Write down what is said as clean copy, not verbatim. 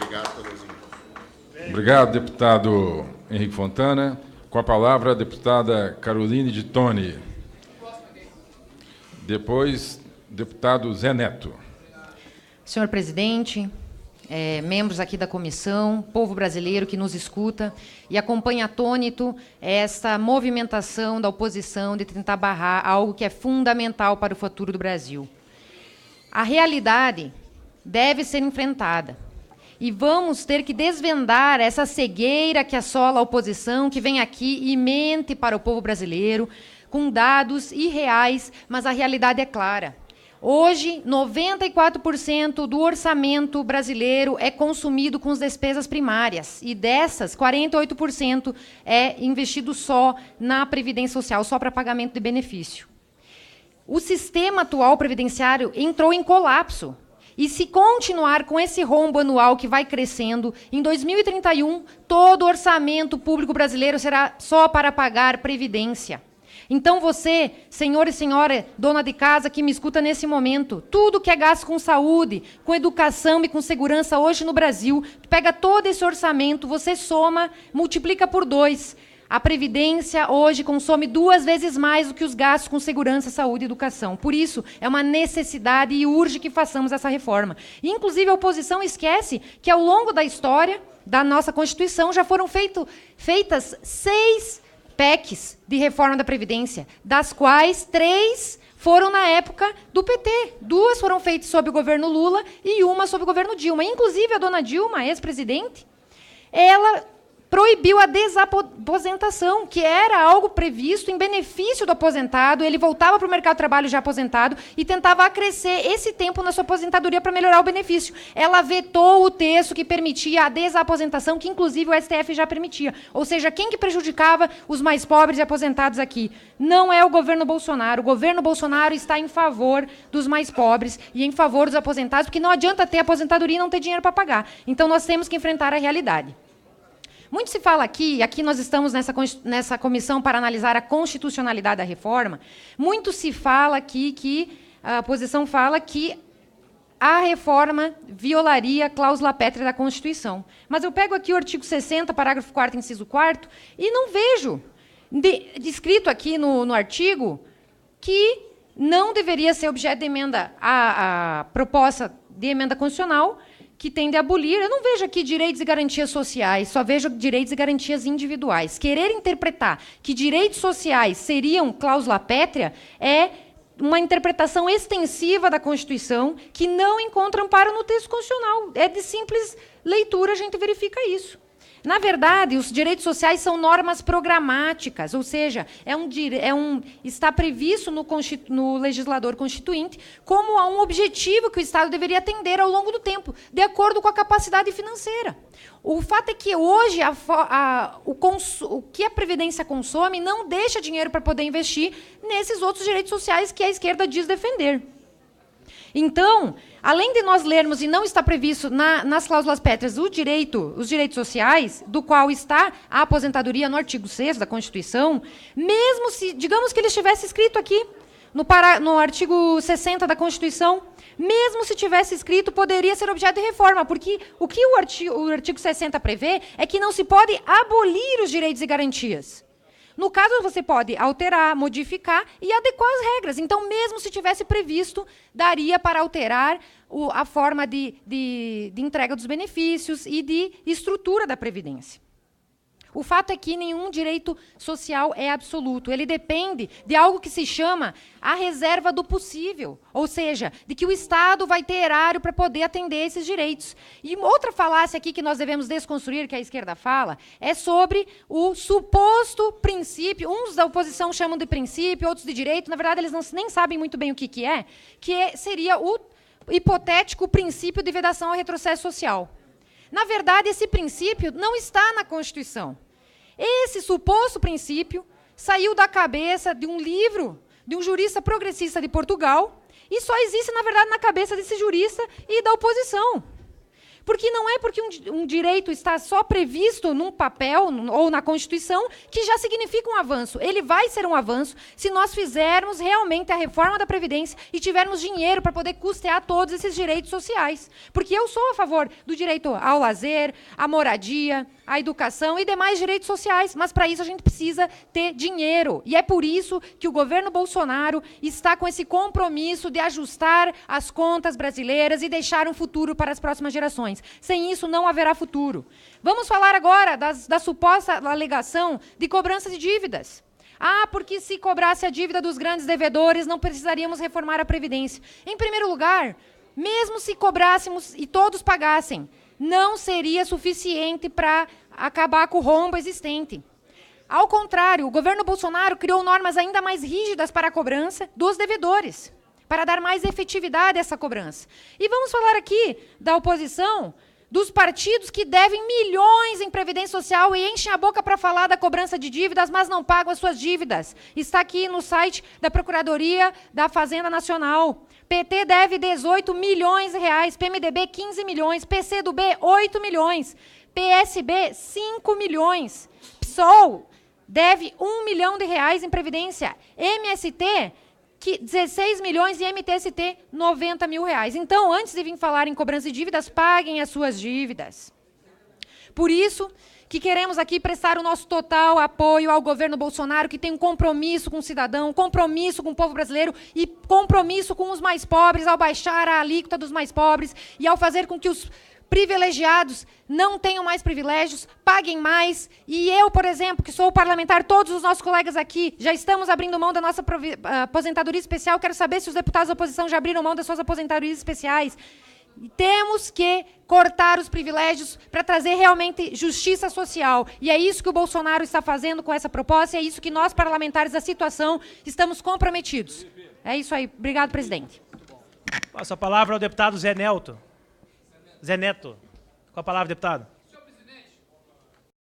Obrigado, Tolezinho. Obrigado, deputado Henrique Fontana. Com a palavra, a deputada Caroline de Toni. Depois, deputado Zé Neto. Senhor presidente, membros aqui da comissão, povo brasileiro que nos escuta e acompanha atônito essa movimentação da oposição de tentar barrar algo que é fundamental para o futuro do Brasil. A realidade deve ser enfrentada. E vamos ter que desvendar essa cegueira que assola a oposição, que vem aqui e mente para o povo brasileiro, com dados irreais, mas a realidade é clara. Hoje, 94% do orçamento brasileiro é consumido com as despesas primárias. E dessas, 48% é investido só na Previdência Social, só para pagamento de benefício. O sistema atual previdenciário entrou em colapso. E se continuar com esse rombo anual que vai crescendo, em 2031, todo o orçamento público brasileiro será só para pagar previdência. Então você, senhor e senhora, dona de casa que me escuta nesse momento, tudo que é gasto com saúde, com educação e com segurança hoje no Brasil, pega todo esse orçamento, você soma, multiplica por 2. A Previdência hoje consome 2 vezes mais do que os gastos com segurança, saúde e educação. Por isso, é uma necessidade e urge que façamos essa reforma. E, inclusive, a oposição esquece que, ao longo da história da nossa Constituição, já foram feitas 6 PECs de reforma da Previdência, das quais 3 foram na época do PT. 2 foram feitas sob o governo Lula e 1 sob o governo Dilma. Inclusive, a dona Dilma, ex-presidente, ela proibiu a desaposentação, que era algo previsto em benefício do aposentado. Ele voltava para o mercado de trabalho já aposentado e tentava acrescer esse tempo na sua aposentadoria para melhorar o benefício. Ela vetou o texto que permitia a desaposentação, que inclusive o STF já permitia. Ou seja, quem que prejudicava os mais pobres e aposentados aqui? Não é o governo Bolsonaro. O governo Bolsonaro está em favor dos mais pobres e em favor dos aposentados, porque não adianta ter aposentadoria e não ter dinheiro para pagar. Então, nós temos que enfrentar a realidade. Muito se fala aqui nós estamos nessa comissão para analisar a constitucionalidade da reforma, muito se fala aqui que a oposição fala que a reforma violaria a cláusula pétrea da Constituição. Mas eu pego aqui o artigo 60, parágrafo 4º, inciso 4º, e não vejo descrito aqui no artigo que não deveria ser objeto de emenda a proposta de emenda constitucional, que tende a abolir. Eu não vejo aqui direitos e garantias sociais, só vejo direitos e garantias individuais. Querer interpretar que direitos sociais seriam cláusula pétrea é uma interpretação extensiva da Constituição que não encontra amparo no texto constitucional. É de simples leitura, a gente verifica isso. Na verdade, os direitos sociais são normas programáticas, ou seja, está previsto no legislador constituinte como um objetivo que o Estado deveria atender ao longo do tempo, de acordo com a capacidade financeira. O fato é que hoje o que a Previdência consome não deixa dinheiro para poder investir nesses outros direitos sociais que a esquerda diz defender. Então, além de nós lermos, e não está previsto nas cláusulas pétreas os direitos sociais, do qual está a aposentadoria no artigo 6º da Constituição, mesmo se, digamos que ele estivesse escrito aqui, no artigo 60 da Constituição, mesmo se tivesse escrito, poderia ser objeto de reforma, porque o que o artigo 60 prevê é que não se pode abolir os direitos e garantias. No caso, você pode alterar, modificar e adequar as regras. Então, mesmo se tivesse previsto, daria para alterar a forma de entrega dos benefícios e de estrutura da Previdência. O fato é que nenhum direito social é absoluto. Ele depende de algo que se chama a reserva do possível, ou seja, de que o Estado vai ter erário para poder atender esses direitos. E outra falácia aqui que nós devemos desconstruir, que a esquerda fala, é sobre o suposto princípio, uns da oposição chamam de princípio, outros de direito, na verdade eles nem sabem muito bem o que seria o hipotético princípio de vedação ao retrocesso social. Na verdade, esse princípio não está na Constituição. Esse suposto princípio saiu da cabeça de um livro de um jurista progressista de Portugal e só existe, na verdade, na cabeça desse jurista e da oposição. Porque não é porque um direito está só previsto num papel ou na Constituição que já significa um avanço. Ele vai ser um avanço se nós fizermos realmente a reforma da Previdência e tivermos dinheiro para poder custear todos esses direitos sociais. Porque eu sou a favor do direito ao lazer, à moradia, à educação e demais direitos sociais, mas para isso a gente precisa ter dinheiro. E é por isso que o governo Bolsonaro está com esse compromisso de ajustar as contas brasileiras e deixar um futuro para as próximas gerações. Sem isso, não haverá futuro. Vamos falar agora da suposta alegação de cobrança de dívidas. Porque se cobrasse a dívida dos grandes devedores, não precisaríamos reformar a Previdência. Em primeiro lugar, mesmo se cobrássemos e todos pagassem, não seria suficiente para acabar com o rombo existente. Ao contrário, o governo Bolsonaro criou normas ainda mais rígidas para a cobrança dos devedores, para dar mais efetividade a essa cobrança. E vamos falar aqui da oposição, dos partidos que devem milhões em Previdência Social e enchem a boca para falar da cobrança de dívidas, mas não pagam as suas dívidas. Está aqui no site da Procuradoria da Fazenda Nacional. PT deve 18 milhões de reais, PMDB 15 milhões, PCdoB 8 milhões, PSB 5 milhões, PSOL deve 1 milhão de reais em Previdência, MST 16 milhões e MTST 90 mil reais. Então, antes de vir falar em cobrança de dívidas, paguem as suas dívidas. Por isso que queremos aqui prestar o nosso total apoio ao governo Bolsonaro, que tem um compromisso com o cidadão, um compromisso com o povo brasileiro e compromisso com os mais pobres, ao baixar a alíquota dos mais pobres e ao fazer com que os privilegiados não tenham mais privilégios, paguem mais. E eu, por exemplo, que sou parlamentar, todos os nossos colegas aqui, já estamos abrindo mão da nossa aposentadoria especial. Quero saber se os deputados da oposição já abriram mão das suas aposentadorias especiais. Temos que cortar os privilégios para trazer realmente justiça social. E é isso que o Bolsonaro está fazendo com essa proposta, e é isso que nós, parlamentares da situação, estamos comprometidos. É isso aí. Obrigado, presidente. Passo a palavra ao deputado Zé Neto. Com a palavra, deputado.